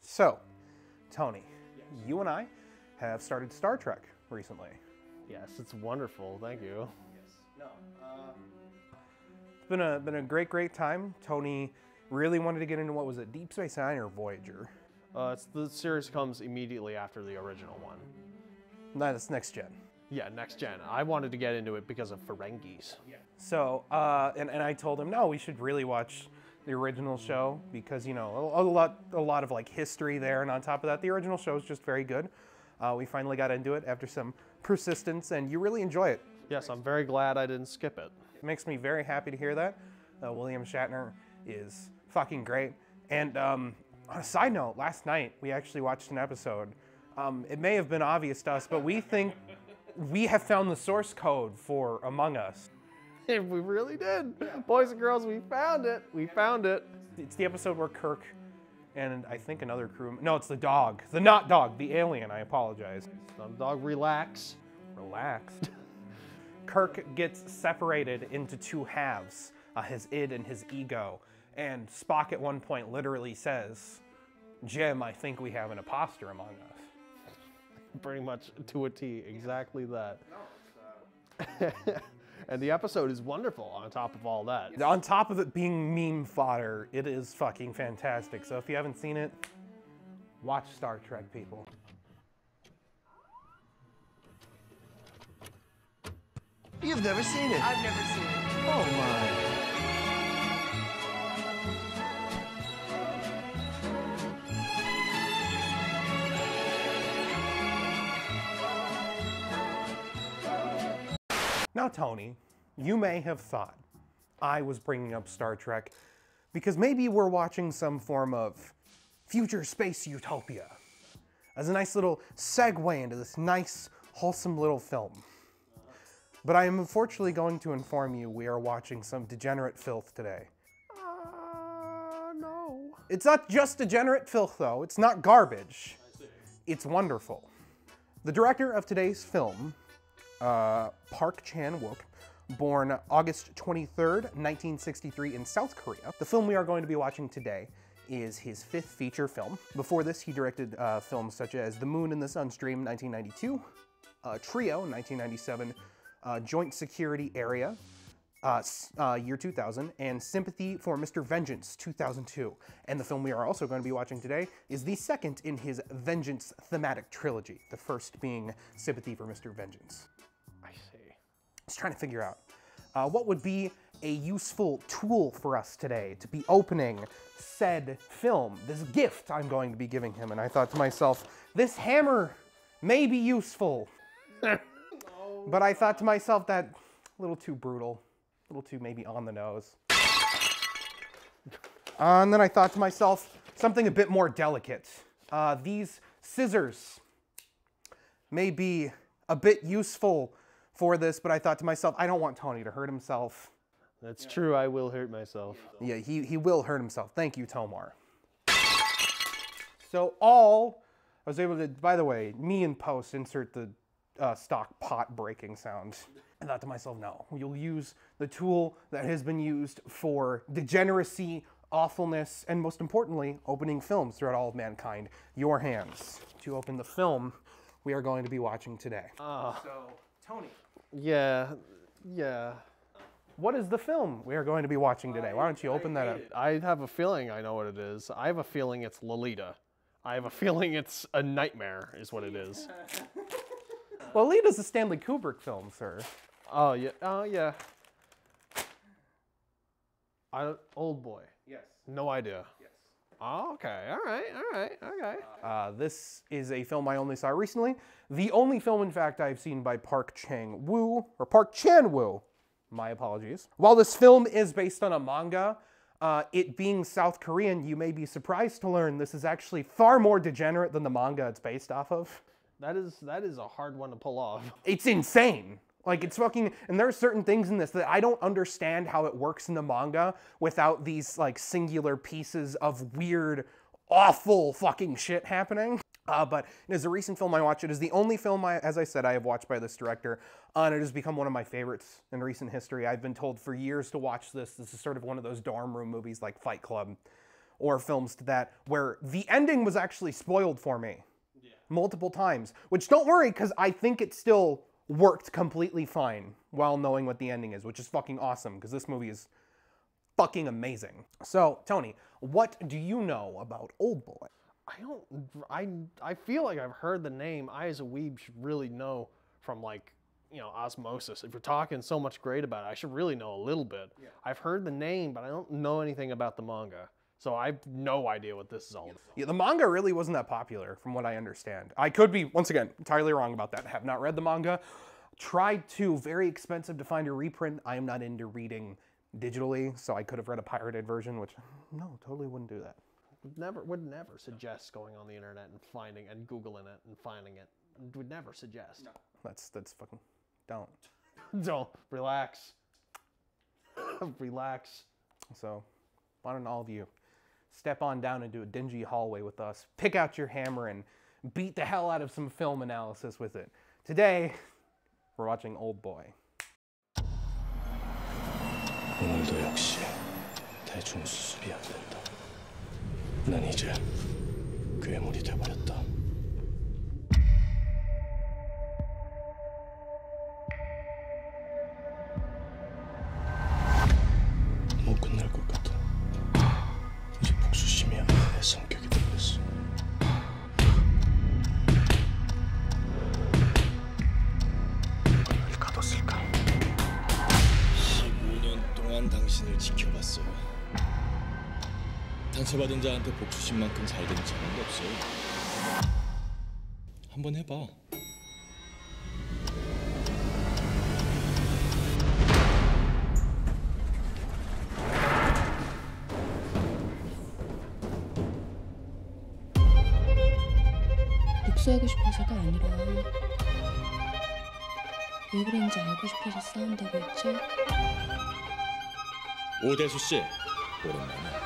So, Tony, you and I have started Star Trek recently. Yes, it's wonderful. Thank you. It's been a great time. Tony really wanted to get into, what was it, Deep Space Nine or Voyager? The series comes immediately after the original one. No, that's next gen. Yeah, next gen. I wanted to get into it because of Ferengis. So, and I told him, no, we should really watch the original show because, you know, a lot of like history there, and on top of that, the original show is just very good. We finally got into it after some persistence, and you really enjoy it. Yes, I'm very glad I didn't skip it. It makes me very happy to hear that. William Shatner is fucking great. And on a side note, last night we actually watched an episode. It may have been obvious to us, but we think we have found the source code for Among Us. We really did. Boys and girls, we found it. We found it. It's the episode where Kirk and I think another crew... No, it's the dog. The not dog. The alien. I apologize. Dog, relax. Relaxed. Kirk gets separated into two halves, his id and his ego. And Spock at one point literally says, "Jim, I think we have an imposter among us." Pretty much to a T, exactly that. And the episode is wonderful on top of all that. On top of it being meme fodder, it is fucking fantastic. So if you haven't seen it, watch Star Trek, people. You've never seen it. I've never seen it. Oh my. Now, Tony, you may have thought I was bringing up Star Trek because maybe we're watching some form of future space utopia as a nice little segue into this nice, wholesome little film. But I am unfortunately going to inform you we are watching some degenerate filth today. No. It's not just degenerate filth, though. It's not garbage. It's wonderful. The director of today's film, Park Chan-Wook, born August 23rd, 1963 in South Korea. The film we are going to be watching today is his fifth feature film. Before this, he directed films such as The Moon and the Sunstream, 1992, Trio, 1997, Joint Security Area, year 2000, and Sympathy for Mr. Vengeance, 2002. And the film we are also going to be watching today is the second in his Vengeance thematic trilogy, the first being Sympathy for Mr. Vengeance. I see. I was trying to figure out what would be a useful tool for us today to be opening said film, this gift I'm going to be giving him. And I thought to myself, this hammer may be useful. But I thought to myself that a little too brutal, a little too maybe on the nose. And then I thought to myself, something a bit more delicate. These scissors may be a bit useful for this, but I thought to myself, I don't want Tony to hurt himself. That's true, I will hurt myself. Yeah, he will hurt himself. Thank you, Tomar. So I was able to, by the way, me in post, insert the stock pot breaking sound. I thought to myself, no, you'll use the tool that has been used for degeneracy, awfulness, and most importantly, opening films throughout all of mankind, your hands, to open the film we are going to be watching today. So, Tony. Yeah. What is the film we are going to be watching today? Why don't you open that up? I have a feeling I know what it is. I have a feeling it's Lolita. I have a feeling it's a nightmare is what it is. Lolita's a Stanley Kubrick film, sir. Oh, yeah. Oh, yeah. Old Boy. Yes. No idea. Yes. Oh, okay. All right. Okay. This is a film I only saw recently. The only film, in fact, I've seen by Park Chan-Wook, or Park Chan-Wook. My apologies. While this film is based on a manga, it being South Korean, you may be surprised to learn this is actually far more degenerate than the manga it's based off of. That is a hard one to pull off. It's insane. Like, it's fucking, and there are certain things in this that I don't understand how it works in the manga without these, like, singular pieces of weird, awful fucking shit happening. But it is a recent film I watched. It is the only film, as I said, I have watched by this director, and it has become one of my favorites in recent history. I've been told for years to watch this. This is sort of one of those dorm room movies like Fight Club, or films to that where the ending was actually spoiled for me multiple times. Which, don't worry, because I think it still worked completely fine while knowing what the ending is, which is fucking awesome, because this movie is fucking amazing. So, Tony, what do you know about Oldboy? I feel like I've heard the name. I, as a weeb, should really know from, like, you know, osmosis. If you're talking so much great about it, I should really know a little bit. Yeah. I've heard the name, but I don't know anything about the manga. So I have no idea what this is all about. Yeah, the manga really wasn't that popular, from what I understand. I could be, once again, entirely wrong about that. I have not read the manga. Tried to, very expensive to find a reprint. I am not into reading digitally, so I could have read a pirated version, which, no, totally wouldn't do that. Would never suggest going on the internet and finding and Googling it and finding it. Would never suggest. No. That's fucking, don't. Don't. Relax. Relax. So, why don't all of you step on down into a dingy hallway with us, pick out your hammer, and beat the hell out of some film analysis with it. Today, we're watching Oldboy. 오늘도 역시 대충 수습이 안 된다. 난 이제 괴물이 돼버렸다. 못 끝날 것 같아. 이제 복수심이 아닌 내 성격이 돼버렸어. 누가 날 가뒀을까? 15년 동안 당신을 지켜봤어요. 상처받은 자한테 복수심만큼 잘 되는 자는 없어요. 한번 해봐. 복수하고 싶어서가 아니라 왜 그랬는지 알고 싶어서 싸운다고 했죠? 오대수 씨, 오랜만에.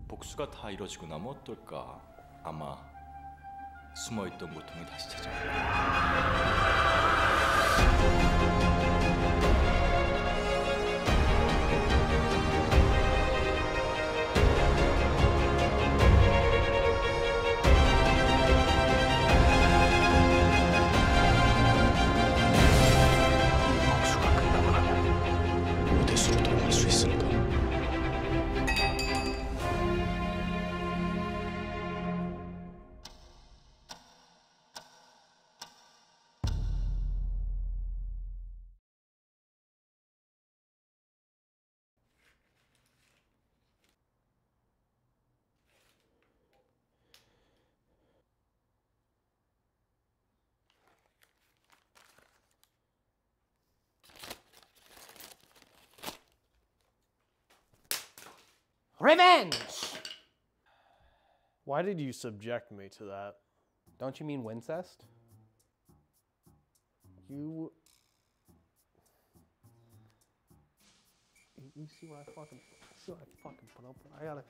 복수가 다 이루어지고 나면 어떨까? 아마 숨어있던 고통이 다시 찾아올 거야. 복수가 끝나고 나면 오대수로 돌아갈 수 있으니까. Revenge! Why did you subject me to that? Don't you mean Wincest? You see what I fucking put up with? I gotta.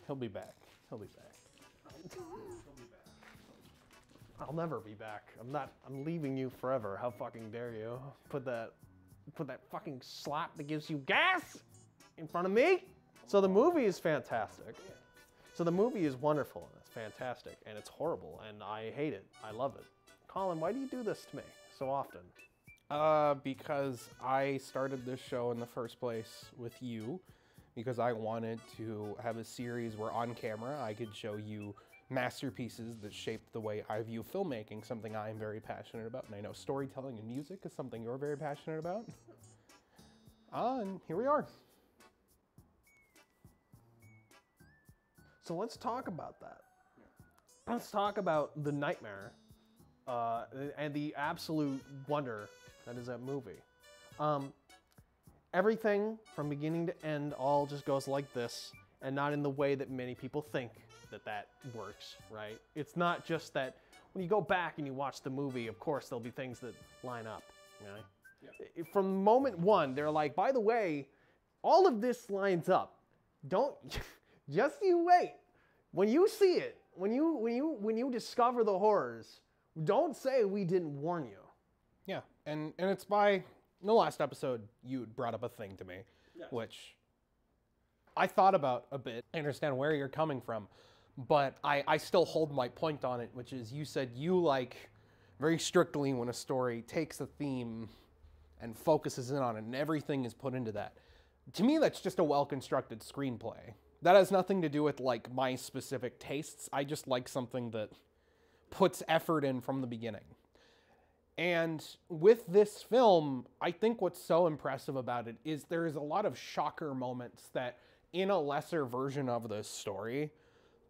He'll be back. He'll be back. I'll never be back. I'm leaving you forever. How fucking dare you? Put that fucking slap that gives you gas in front of me? So the movie is fantastic. So the movie is wonderful, and it's fantastic, and it's horrible, and I hate it. I love it. Colin, why do you do this to me so often? Because I started this show in the first place with you, because I wanted to have a series where on camera I could show you masterpieces that shaped the way I view filmmaking, something I am very passionate about, and I know storytelling and music is something you're very passionate about. And here we are. So let's talk about that. Let's talk about the nightmare and the absolute wonder that is that movie. Everything from beginning to end all just goes like this, and not in the way that many people think that works, right? It's not just that when you go back and you watch the movie, of course there'll be things that line up, right? Yeah. From moment one, they're like, by the way, all of this lines up. Don't, just you wait. When you see it, when you discover the horrors, don't say we didn't warn you. Yeah, and it's by, in the last episode, you brought up a thing to me, yes, which I thought about a bit. I understand where you're coming from, but I still hold my point on it, which is you said you like very strictly when a story takes a theme and focuses in on it and everything is put into that. To me, that's just a well-constructed screenplay. That has nothing to do with like my specific tastes. I just like something that puts effort in from the beginning. And with this film, I think what's so impressive about it is there is a lot of shocker moments that in a lesser version of this story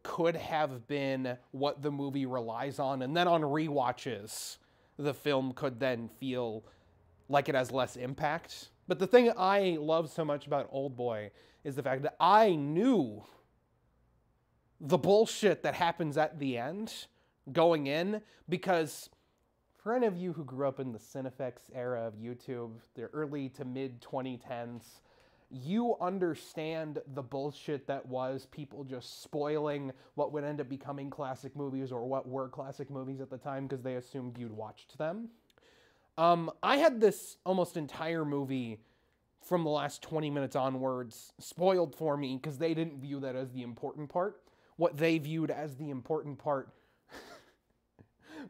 could have been what the movie relies on. And then on rewatches, the film could then feel like it has less impact. But the thing I love so much about Oldboy is the fact that I knew the bullshit that happens at the end going in, because for any of you who grew up in the Cinefix era of YouTube, the early to mid 2010s, you understand the bullshit that was people just spoiling what would end up becoming classic movies or what were classic movies at the time because they assumed you'd watched them. I had this almost entire movie from the last 20 minutes onwards spoiled for me because they didn't view that as the important part. What they viewed as the important part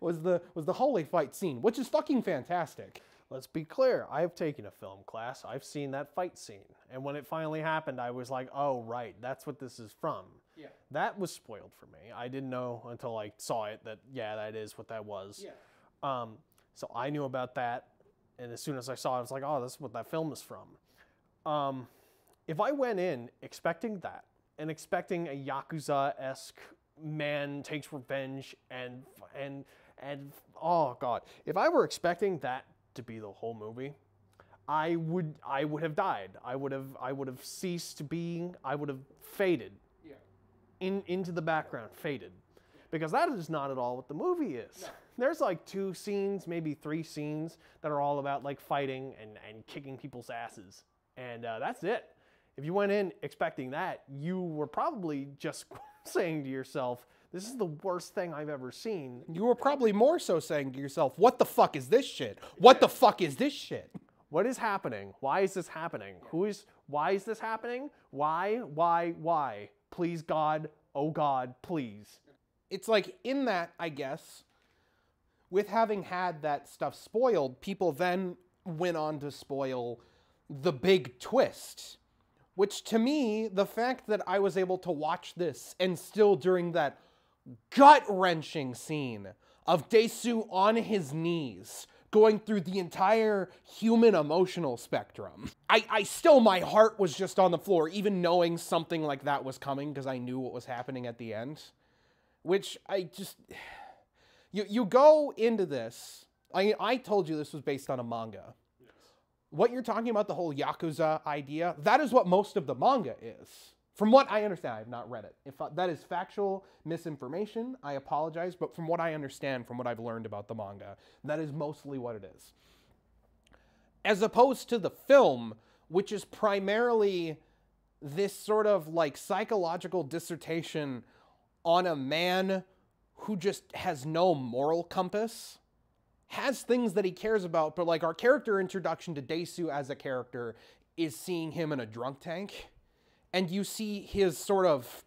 was the hallway fight scene, which is fucking fantastic. Let's be clear, I've taken a film class, I've seen that fight scene, and when it finally happened, I was like, oh, right, that's what this is from. Yeah. That was spoiled for me. I didn't know until I saw it that, yeah, that is what that was. Yeah. So I knew about that, and as soon as I saw it, I was like, oh, that's what that film is from. If I went in expecting that, and expecting a Yakuza-esque man takes revenge and oh god, if I were expecting that to be the whole movie, I would have died. I would have ceased being. I would have faded. Yeah. Into the background, faded, because that is not at all what the movie is. No. There's like 2 scenes, maybe 3 scenes that are all about like fighting and kicking people's asses, and that's it. If you went in expecting that, you were probably just saying to yourself, this is the worst thing I've ever seen. You were probably more so saying to yourself, what the fuck is this shit? What the fuck is this shit? What is happening? Why is this happening? Why is this happening? Why? Please, God, oh God, please. It's like in that, I guess, with having had that stuff spoiled, people then went on to spoil the big twist. Which to me, the fact that I was able to watch this and still during that gut-wrenching scene of Dae-soo on his knees going through the entire human emotional spectrum, I still, my heart was just on the floor, even knowing something like that was coming because I knew what was happening at the end. Which I just... You go into this... I told you this was based on a manga. What you're talking about, the whole Yakuza idea, that is what most of the manga is. From what I understand, I have not read it. If that is factual misinformation, I apologize, but from what I understand, from what I've learned about the manga, that is mostly what it is. As opposed to the film, which is primarily this sort of like psychological dissertation on a man who just has no moral compass. Has things that he cares about, but like our character introduction to Dae-soo as a character is seeing him in a drunk tank. And you see his sort of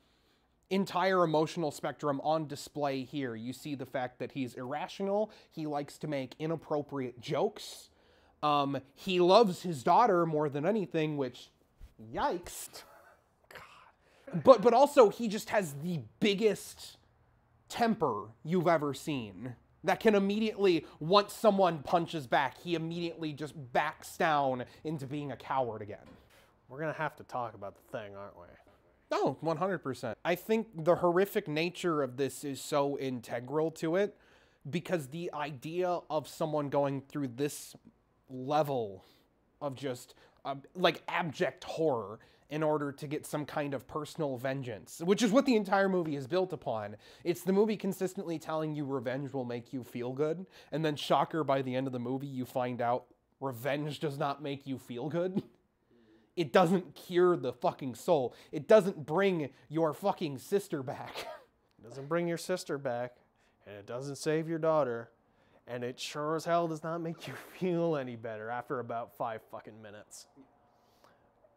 entire emotional spectrum on display here. You see the fact that he's irrational. He likes to make inappropriate jokes. He loves his daughter more than anything, which, yikes. God. But also he just has the biggest temper you've ever seen. That can immediately, once someone punches back, he immediately just backs down into being a coward again. We're going to have to talk about the thing, aren't we? Oh, 100%. I think the horrific nature of this is so integral to it because the idea of someone going through this level of just like abject horror in order to get some kind of personal vengeance, which is what the entire movie is built upon. It's the movie consistently telling you revenge will make you feel good, and then shocker, by the end of the movie, you find out revenge does not make you feel good. It doesn't cure the fucking soul. It doesn't bring your fucking sister back. It doesn't bring your sister back, and it doesn't save your daughter, and it sure as hell does not make you feel any better after about 5 fucking minutes.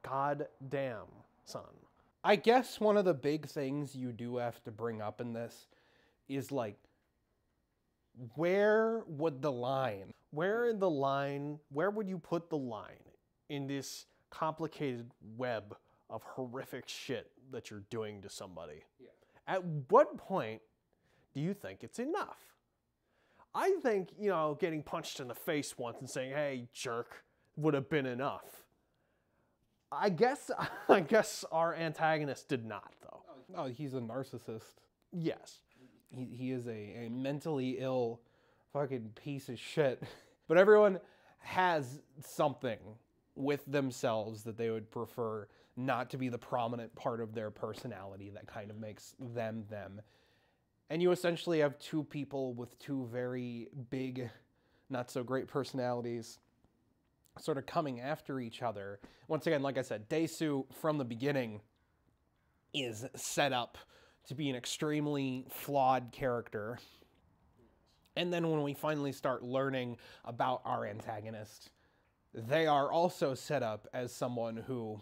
God damn, son. I guess one of the big things you do have to bring up in this is like, where would the line? Where would you put the line in this complicated web of horrific shit that you're doing to somebody? Yeah. At what point do you think it's enough? I think, you know, getting punched in the face once and saying, "Hey, jerk," would have been enough. I guess our antagonist did not, though. Oh, he's a narcissist. Yes. He is a mentally ill fucking piece of shit. But everyone has something with themselves that they would prefer not to be the prominent part of their personality that kind of makes them them. And you essentially have two people with two very big, not so great personalities sort of coming after each other. Once again, like I said, Dae-soo from the beginning is set up to be an extremely flawed character. And then when we finally start learning about our antagonist, they are also set up as someone who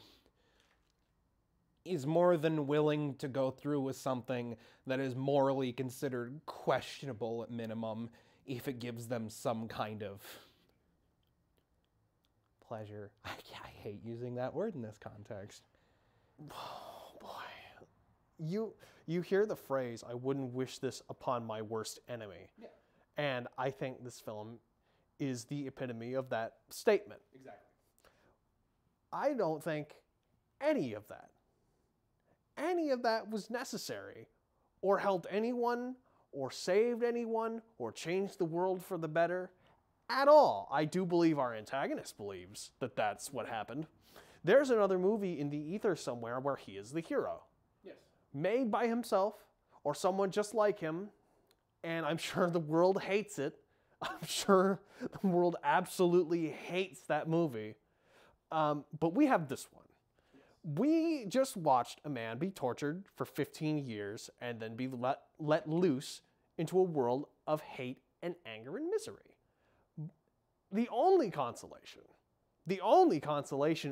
is more than willing to go through with something that is morally considered questionable at minimum if it gives them some kind of pleasure. I hate using that word in this context. Oh, boy. You hear the phrase, "I wouldn't wish this upon my worst enemy." Yeah. And I think this film is the epitome of that statement. Exactly. I don't think any of that was necessary, or helped anyone, or saved anyone, or changed the world for the better at all. I do believe our antagonist believes that that's what happened. There's another movie in the ether somewhere where he is the hero. Yes. Made by himself, or someone just like him, and I'm sure the world hates it. I'm sure the world absolutely hates that movie. But we have this one. We just watched a man be tortured for 15 years and then be let loose into a world of hate and anger and misery. The only consolation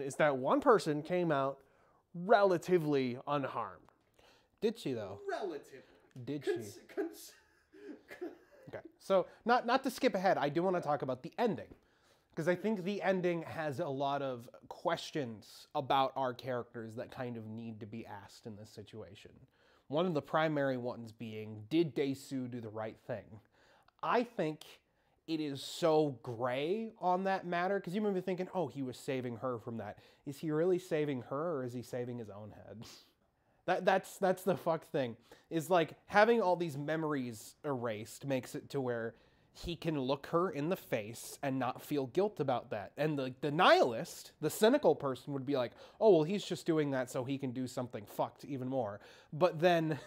is that one person came out relatively unharmed. Did she, though? Relatively. Did she? Okay, so not to skip ahead, I do want to talk about the ending, because I think the ending has a lot of questions about our characters that kind of need to be asked in this situation. One of the primary ones being, did Dae-soo do the right thing? I think it is so gray on that matter, because you might be thinking, oh, he was saving her from that. Is he really saving her, or is he saving his own head? That's the fuck thing. Is like having all these memories erased makes it to where he can look her in the face and not feel guilt about that. And the nihilist, the cynical person would be like, oh, well, he's just doing that so he can do something fucked even more. But then,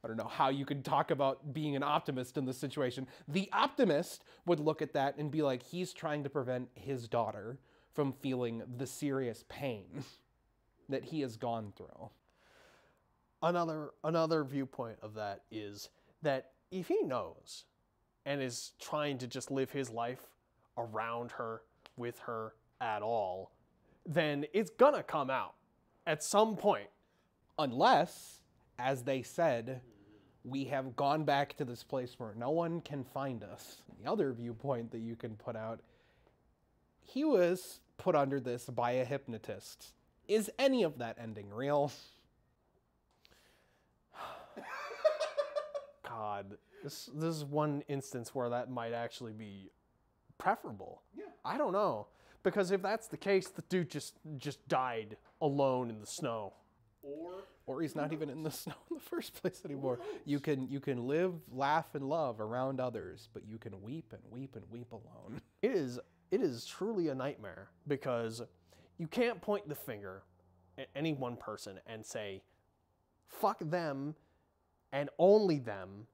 I don't know how you could talk about being an optimist in this situation. The optimist would look at that and be like, he's trying to prevent his daughter from feeling the serious pain that he has gone through. Another viewpoint of that is that if he knows and is trying to just live his life around her, with her at all, then it's gonna come out at some point. Unless, as they said, we have gone back to this place where no one can find us. The other viewpoint that you can put out, he was put under this by a hypnotist. Is any of that ending real? God, this is one instance where that might actually be preferable. Yeah. I don't know. Because if that's the case, the dude just died alone in the snow. Or he's not even in the snow in the first place anymore. You can live, laugh, and love around others, but you can weep and weep and weep alone. It is truly a nightmare, because you can't point the finger at any one person and say, fuck them and only them,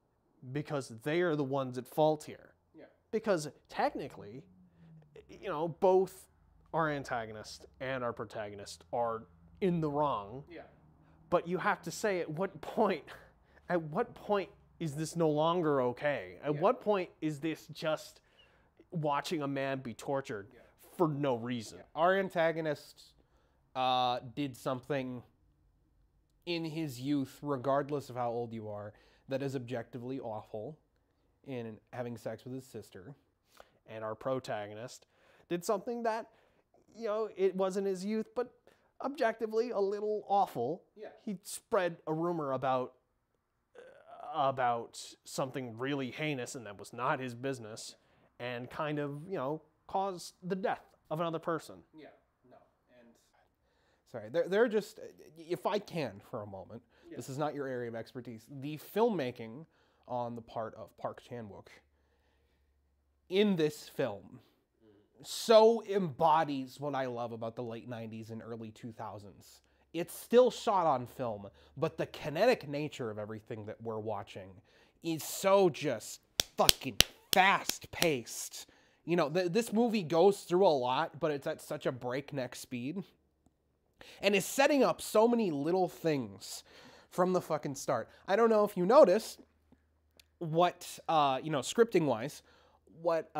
because they are the ones at fault here. Yeah. Because technically, you know, both our antagonist and our protagonist are in the wrong. Yeah. But you have to say at what point is this no longer okay? At what point is this just watching a man be tortured for no reason? Yeah. Our antagonist did something in his youth, regardless of how old you are, that is objectively awful in having sex with his sister. And our protagonist did something that, you know, it wasn't his youth, but objectively a little awful. Yeah. He spread a rumor about something really heinous, and that was not his business, and kind of, you know, caused the death of another person. Yeah, no, and sorry, they're just, if I can for a moment, this is not your area of expertise. The filmmaking on the part of Park Chan-Wook in this film so embodies what I love about the late 90s and early 2000s. It's still shot on film, but the kinetic nature of everything that we're watching is so just fucking fast-paced. You know, this movie goes through a lot, but it's at such a breakneck speed. And is setting up so many little things from the fucking start. I don't know if you noticed what, you know, scripting-wise, what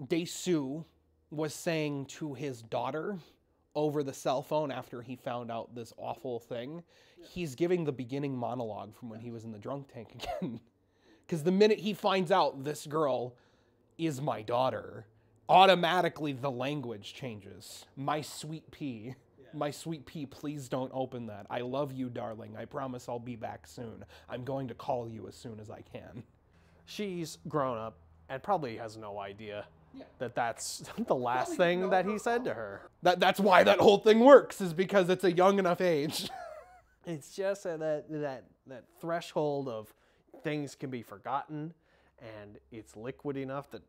Dae-soo was saying to his daughter over the cell phone after he found out this awful thing. He's giving the beginning monologue from when he was in the drunk tank again. Because the minute he finds out this girl is my daughter, automatically the language changes. My sweet pea. My sweet pea, please don't open that. I love you, darling. I promise I'll be back soon. I'm going to call you as soon as I can. She's grown up and probably has no idea that that's the last thing that he said to her. That's why that whole thing works, is because it's a young enough age. It's just that threshold of things can be forgotten, and it's liquid enough that,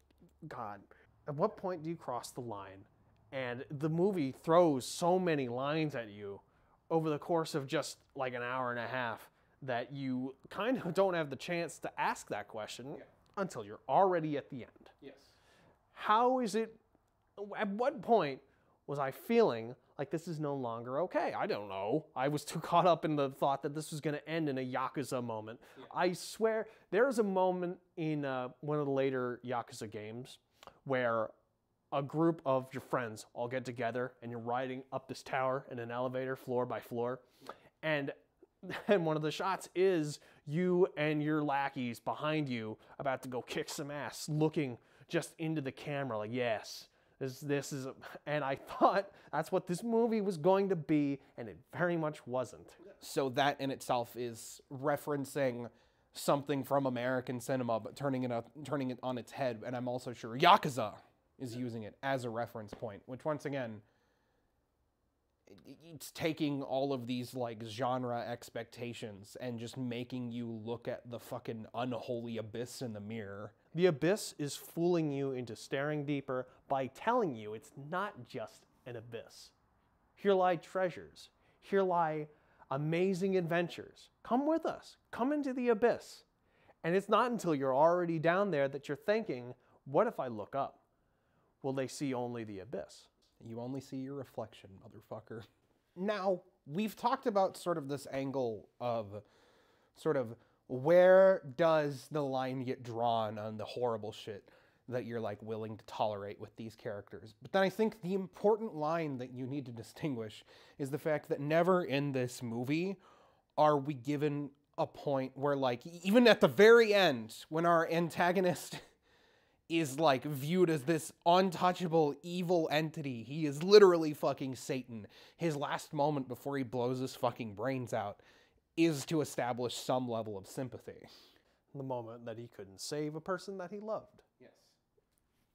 God, at what point do you cross the line? And the movie throws so many lines at you over the course of just like an hour and a half that you kind of don't have the chance to ask that question until you're already at the end. Yes. How is it, at what point was I feeling like this is no longer okay? I don't know. I was too caught up in the thought that this was going to end in a Yakuza moment. Yeah. I swear, there is a moment in one of the later Yakuza games where a group of your friends all get together and you're riding up this tower in an elevator floor by floor. And one of the shots is you and your lackeys behind you about to go kick some ass, looking just into the camera like, yes, this is, and I thought that's what this movie was going to be, and it very much wasn't. So that in itself is referencing something from American cinema, but turning it on its head. And I'm also sure Yakuza is using it as a reference point, which once again, it's taking all of these like genre expectations and just making you look at the fucking unholy abyss in the mirror. The abyss is fooling you into staring deeper by telling you it's not just an abyss. Here lie treasures. Here lie amazing adventures. Come with us. Come into the abyss. And it's not until you're already down there that you're thinking, what if I look up? Will they see only the abyss? You only see your reflection, motherfucker. Now, we've talked about sort of this angle of sort of where does the line get drawn on the horrible shit that you're like willing to tolerate with these characters. But then I think the important line that you need to distinguish is the fact that never in this movie are we given a point where like, even at the very end, when our antagonist is like viewed as this untouchable evil entity. He is literally fucking Satan. His last moment before he blows his fucking brains out is to establish some level of sympathy. The moment that he couldn't save a person that he loved. Yes.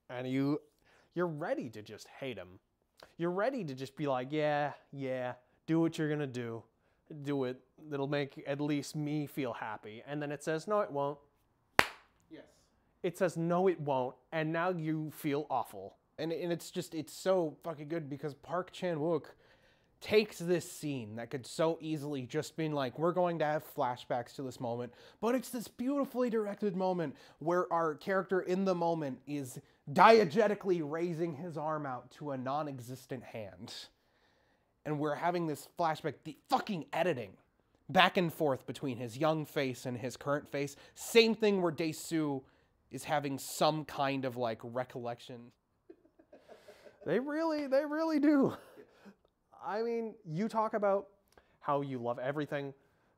And you're ready to just hate him. You're ready to just be like, yeah, do what you're gonna do. Do it. It'll make at least me feel happy. And then it says, no, it won't. Yes. It says, no, it won't, and now you feel awful. And it's so fucking good because Park Chan-Wook takes this scene that could so easily just been like, we're going to have flashbacks to this moment, but it's this beautifully directed moment where our character in the moment is diegetically raising his arm out to a non-existent hand. And we're having this flashback, the fucking editing, back and forth between his young face and his current face. Same thing where Dae-soo is having some kind of like recollection. They really do. I mean, you talk about how you love everything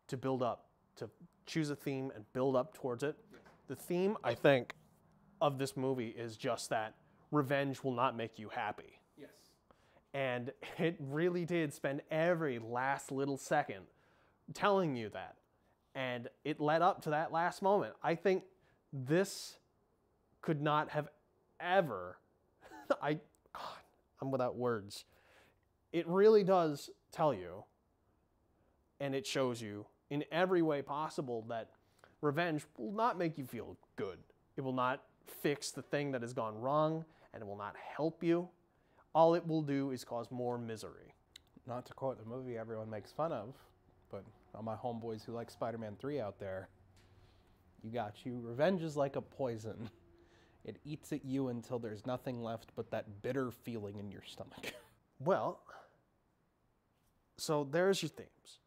to build up, to choose a theme and build up towards it. The theme, I think, of this movie is just that revenge will not make you happy. Yes. And it really did spend every last little second telling you that. And it led up to that last moment. I think this could not have ever, God, I'm without words. It really does tell you, and it shows you in every way possible, that revenge will not make you feel good. It will not fix the thing that has gone wrong, and it will not help you. All it will do is cause more misery. Not to quote the movie everyone makes fun of, but all my homeboys who like Spider-Man 3 out there, you got you. Revenge is like a poison. It eats at you until there's nothing left but that bitter feeling in your stomach. Well, so there's your themes.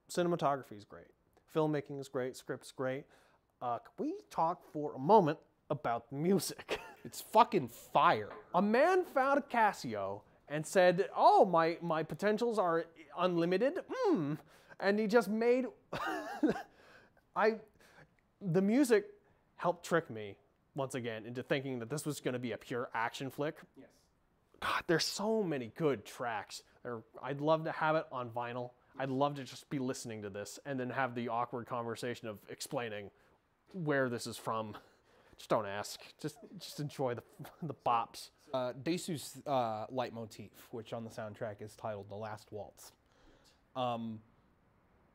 Cinematography is great. Filmmaking is great. Script's great. Can we talk for a moment about the music? It's fucking fire. A man found a Casio and said, oh, my potentials are unlimited. And he just made... The music helped trick me, once again, into thinking that this was going to be a pure action flick. Yes. God, there's so many good tracks. I'd love to have it on vinyl. I'd love to just be listening to this and then have the awkward conversation of explaining where this is from. Just don't ask. Just enjoy the bops. Daesu's leitmotif, which on the soundtrack is titled The Last Waltz,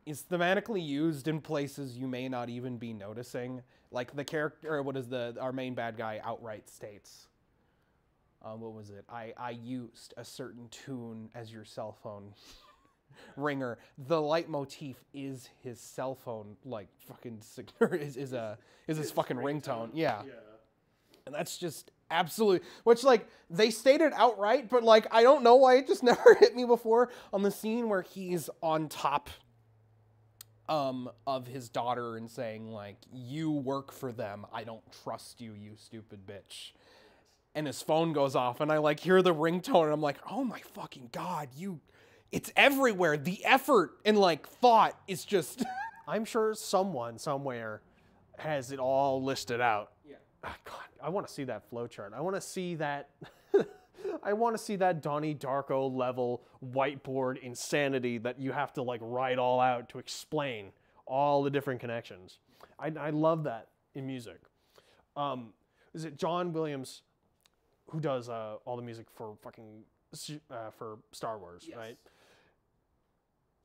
is thematically used in places you may not even be noticing. Like the character, our main bad guy outright states, what was it? I used a certain tune as your cell phone ringer. The leitmotif is his cell phone, like fucking is his fucking ringtone. Yeah. And that's just absolute, which like they stated outright, but like I don't know why it just never hit me before on the scene where he's on top of his daughter and saying like, you work for them, I don't trust you, you stupid bitch. And his phone goes off and I like hear the ringtone and I'm like, oh my fucking God, it's everywhere. The effort and like thought is just... I'm sure someone somewhere has it all listed out. Yeah. Oh, God, I want to see that flowchart. I want to see that... I want to see that Donnie Darko level whiteboard insanity that you have to like write all out to explain all the different connections. I love that in music. Is it John Williams who does all the music for for Star Wars, yes. Right?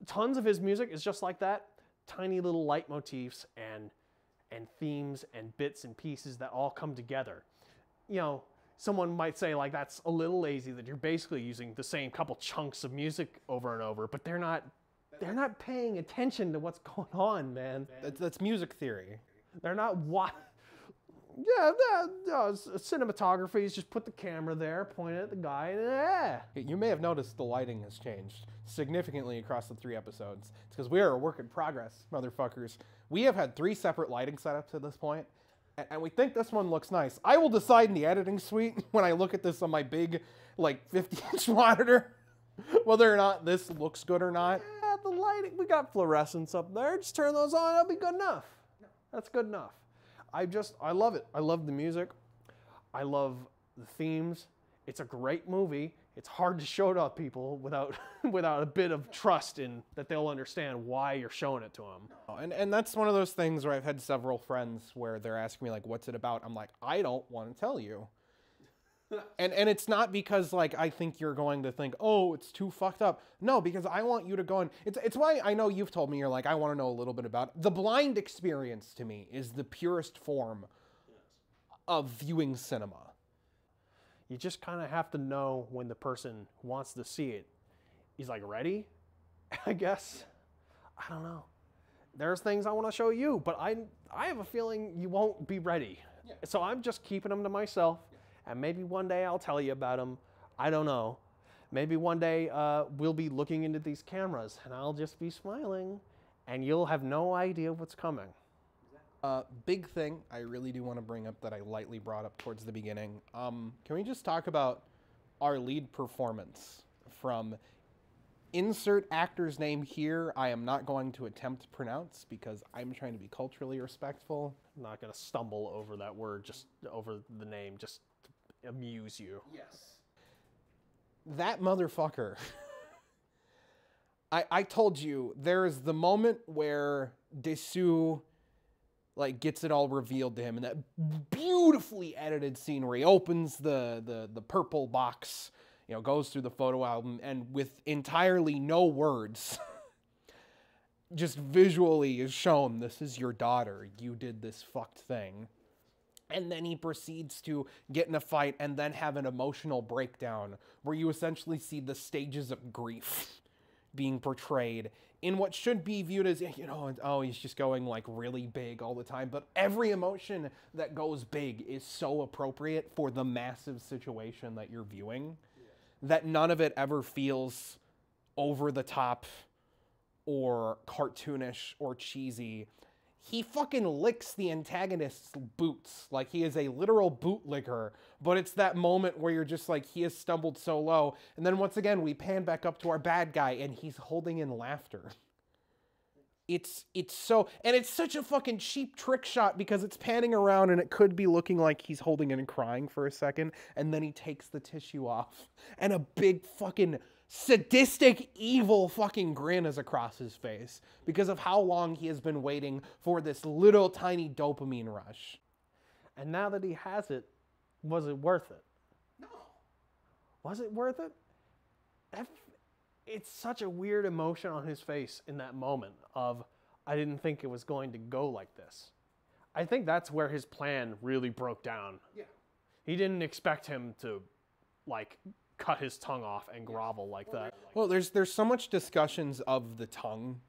Tons of his music is just like that. Tiny little leitmotifs and themes and bits and pieces that all come together. You know, someone might say like that's a little lazy, that you're basically using the same couple chunks of music over and over, but they're not paying attention to what's going on, man. That's music theory. They're not cinematography is just put the camera there, point it at the guy, and You may have noticed the lighting has changed significantly across the 3 episodes. It's because we are a work in progress, motherfuckers. We have had 3 separate lighting setups at this point. And we think this one looks nice. I will decide in the editing suite when I look at this on my big, like, 50-inch monitor whether or not this looks good or not. Yeah, the lighting, we got fluorescents up there. Just turn those on, that'll be good enough. That's good enough. I love it. I love the music. I love the themes. It's a great movie. It's hard to show to people without a bit of trust in that they'll understand why you're showing it to them. And that's one of those things where I've had several friends where they're asking me like, what's it about? I'm like, I don't want to tell you. and it's not because like I think you're going to think, oh, it's too fucked up. No, because I want you to go and it's why I know you've told me you're like, I want to know a little bit about it. The blind experience to me is the purest form of viewing cinema. You just kind of have to know when the person who wants to see it is like ready, I guess. I don't know. There's things I want to show you, but I have a feeling you won't be ready. Yeah. So I'm just keeping them to myself, and maybe one day I'll tell you about them. I don't know. Maybe one day we'll be looking into these cameras, and I'll just be smiling, and you'll have no idea what's coming. Big thing I really do want to bring up that I lightly brought up towards the beginning. Can we just talk about our lead performance from Insert actor's name here. I am not going to attempt to pronounce because I'm trying to be culturally respectful. I'm not going to stumble over that word, just over the name, just to amuse you. Yes. That motherfucker. I told you, there's the moment where Dae-soo like gets it all revealed to him in that beautifully edited scene where he opens the purple box, you know, goes through the photo album, and with entirely no words, just visually is shown, this is your daughter, you did this fucked thing. And then he proceeds to get in a fight and then have an emotional breakdown where you essentially see the stages of grief being portrayed in what should be viewed as, you know, oh, he's just going like really big all the time. But every emotion that goes big is so appropriate for the massive situation that you're viewing that none of it ever feels over the top or cartoonish or cheesy. He fucking licks the antagonist's boots like he is a literal bootlicker, but it's that moment where you're just like, he has stumbled so low. And then once again, we pan back up to our bad guy and he's holding in laughter. It's so, and it's such a fucking cheap trick shot because it's panning around and it could be looking like he's holding in and crying for a second, and then he takes the tissue off and a big fucking sadistic, evil fucking grin is across his face because of how long he has been waiting for this little tiny dopamine rush. And now that he has it, was it worth it? No. Was it worth it? It's such a weird emotion on his face in that moment of, I didn't think it was going to go like this. I think that's where his plan really broke down. Yeah. He didn't expect him to, like, cut his tongue off and grovel like that. Well, there's so much discussions of the tongue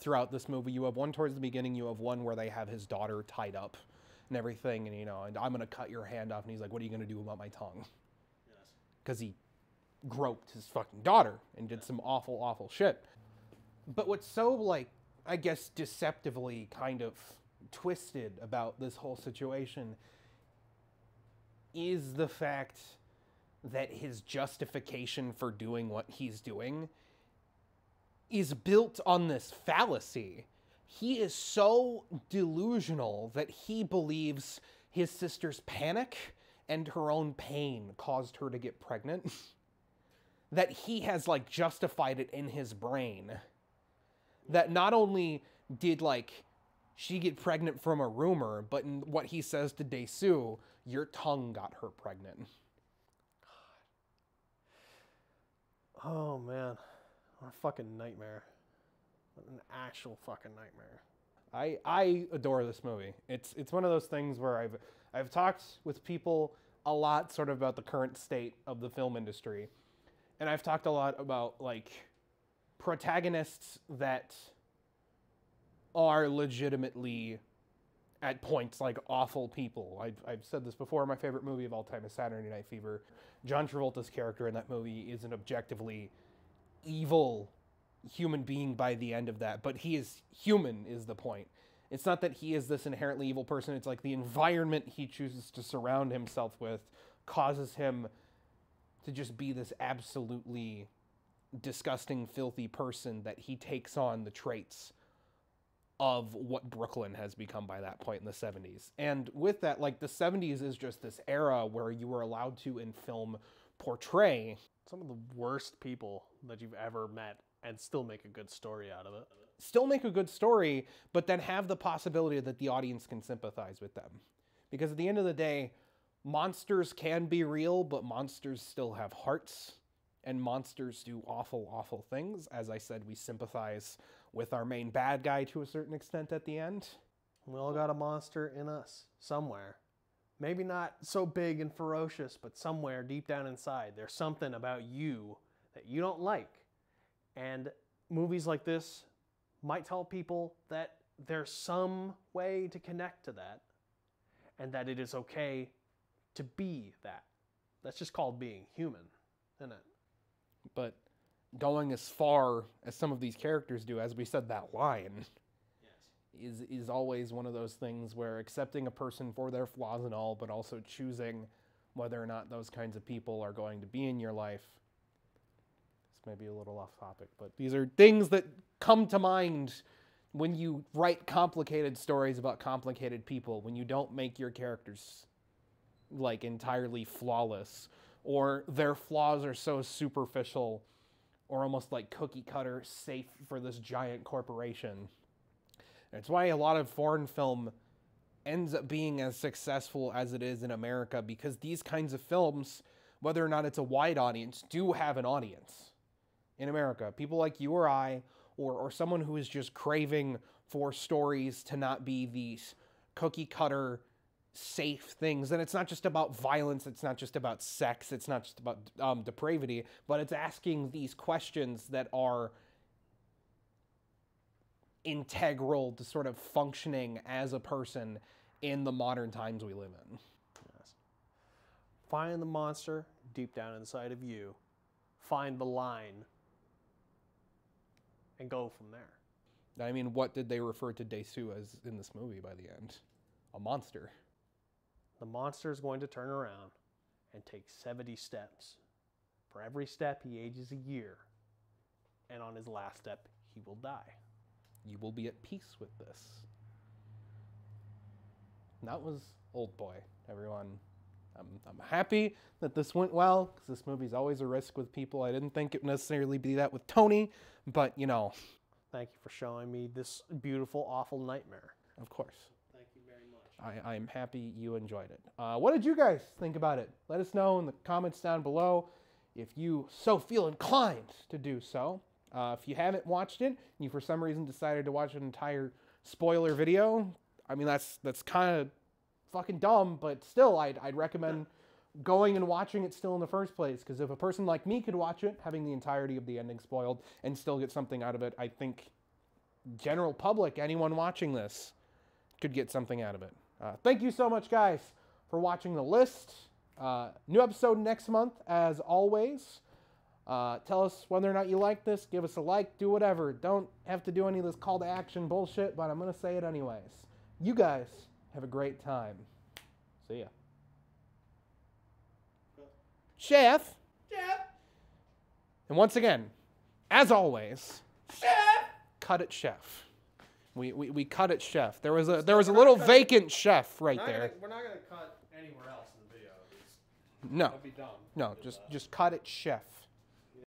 throughout this movie. You have one towards the beginning, you have one where they have his daughter tied up and everything, and you know, and I'm gonna cut your hand off, and he's like, what are you gonna do about my tongue? Because he groped his fucking daughter and did some awful, awful shit. But what's so, like, I guess deceptively kind of twisted about this whole situation is the fact that his justification for doing what he's doing is built on this fallacy. He is so delusional that he believes his sister's panic and her own pain caused her to get pregnant, that he has, like, justified it in his brain. That not only did, like, she get pregnant from a rumor, but in what he says to Dae-soo, your tongue got her pregnant. Oh, man. What a fucking nightmare. What an actual fucking nightmare. I adore this movie. It's one of those things where I've talked with people a lot sort of about the current state of the film industry. And I've talked a lot about, like, protagonists that are legitimately, at points, like, awful people. I've said this before, my favorite movie of all time is Saturday Night Fever. John Travolta's character in that movie is an objectively evil human being by the end of that, but he is human is the point. It's not that he is this inherently evil person, it's like the environment he chooses to surround himself with causes him to just be this absolutely disgusting, filthy person that he takes on the traits of what Brooklyn has become by that point in the 70s. And with that, like, the 70s is just this era where you were allowed to, in film, portray some of the worst people that you've ever met and still make a good story out of it. Still make a good story, but then have the possibility that the audience can sympathize with them. Because at the end of the day, monsters can be real, but monsters still have hearts, and monsters do awful, awful things. As I said, we sympathize with our main bad guy to a certain extent at the end. We all got a monster in us, somewhere. Maybe not so big and ferocious, but somewhere deep down inside, there's something about you that you don't like. And movies like this might tell people that there's some way to connect to that, and that it is okay to be that. That's just called being human, isn't it? But going as far as some of these characters do, as we said, that line is always one of those things where accepting a person for their flaws and all, but also choosing whether or not those kinds of people are going to be in your life, it's maybe a little off topic, but these are things that come to mind when you write complicated stories about complicated people, when you don't make your characters like entirely flawless, or their flaws are so superficial or almost like cookie cutter, safe for this giant corporation. And it's why a lot of foreign film ends up being as successful as it is in America, because these kinds of films, whether or not it's a wide audience, do have an audience in America. People like you or I, or someone who is just craving for stories to not be these cookie cutter, safe things. And it's not just about violence, it's not just about sex, it's not just about depravity, but it's asking these questions that are integral to sort of functioning as a person in the modern times we live in. Yes. Find the monster deep down inside of you. Find the line. And go from there. I mean, what did they refer to Dae-soo as in this movie by the end? A monster. The monster is going to turn around and take 70 steps. For every step, he ages a year. And on his last step, he will die. You will be at peace with this. And that was Oldboy, everyone. I'm happy that this went well, because this movie's always a risk with people. I didn't think it would necessarily be that with Tony, but, you know. Thank you for showing me this beautiful, awful nightmare. Of course. Thank you very much. I'm happy you enjoyed it. What did you guys think about it? Let us know in the comments down below if you so feel inclined to do so. If you haven't watched it, and you for some reason decided to watch an entire spoiler video, I mean, that's kind of fucking dumb, but still, I'd recommend going and watching it still in the first place, because if a person like me could watch it, having the entirety of the ending spoiled, and still get something out of it, I think general public, anyone watching this, could get something out of it. Thank you so much, guys, for watching the list. New episode next month, as always. Tell us whether or not you like this. Give us a like. Do whatever. Don't have to do any of this call to action bullshit, but I'm going to say it anyways. You guys have a great time. See ya. Chef. Chef. And once again, as always, Chef. Cut it, Chef. We cut it, Chef. There was a little vacant chef right there. We're not gonna cut anywhere else in the video. No. That'd be dumb. No, just cut it, Chef.